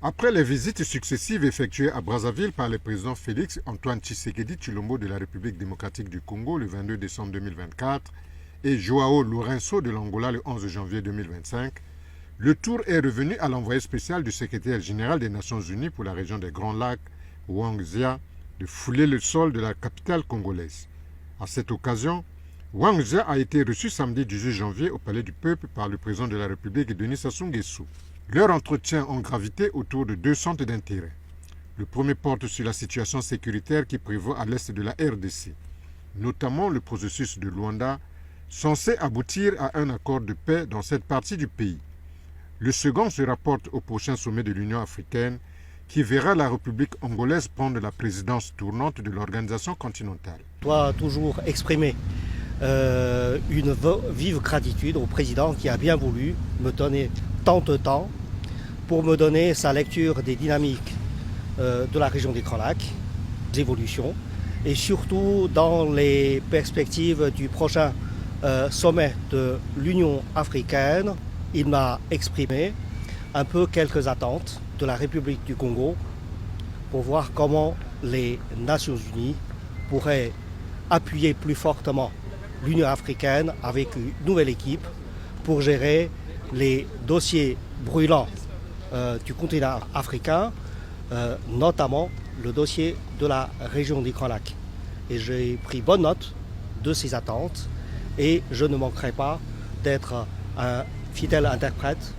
Après les visites successives effectuées à Brazzaville par le président Félix Antoine Tshisekedi Tshilombo de la République démocratique du Congo le 22 décembre 2024 et Joao Lourenço de l'Angola le 11 janvier 2025, le tour est revenu à l'envoyé spécial du secrétaire général des Nations Unies pour la région des Grands Lacs, Wang Zia, de fouler le sol de la capitale congolaise. À cette occasion, Wang Zia a été reçu samedi 18 janvier au Palais du Peuple par le président de la République Denis Sassou Nguesso. Leurs entretiens ont gravité autour de deux centres d'intérêt. Le premier porte sur la situation sécuritaire qui prévaut à l'est de la RDC, notamment le processus de Luanda, censé aboutir à un accord de paix dans cette partie du pays. Le second se rapporte au prochain sommet de l'Union africaine qui verra la République angolaise prendre la présidence tournante de l'organisation continentale. Je dois toujours exprimer une vive gratitude au président qui a bien voulu me donner tant de temps pour me donner sa lecture des dynamiques de la région des Grands Lacs, des évolutions, et surtout dans les perspectives du prochain sommet de l'Union africaine. Il m'a exprimé un peu quelques attentes de la République du Congo pour voir comment les Nations Unies pourraient appuyer plus fortement l'Union africaine avec une nouvelle équipe pour gérer les dossiers brûlants du continent africain, notamment le dossier de la région des Grands Lacs. Et j'ai pris bonne note de ces attentes et je ne manquerai pas d'être un fidèle interprète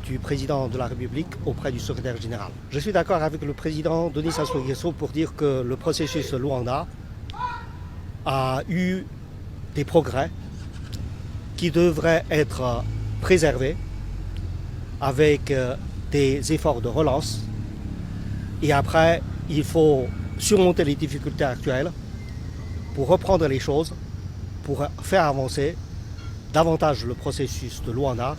du président de la République auprès du secrétaire général. Je suis d'accord avec le président Denis Sassou Nguesso pour dire que le processus de Luanda a eu des progrès qui devraient être préservés avec des efforts de relance. Et après, il faut surmonter les difficultés actuelles pour reprendre les choses, pour faire avancer davantage le processus de Luanda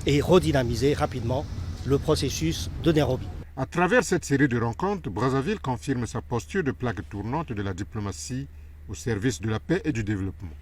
et redynamiser rapidement le processus de Nairobi. À travers cette série de rencontres, Brazzaville confirme sa posture de plaque tournante de la diplomatie au service de la paix et du développement.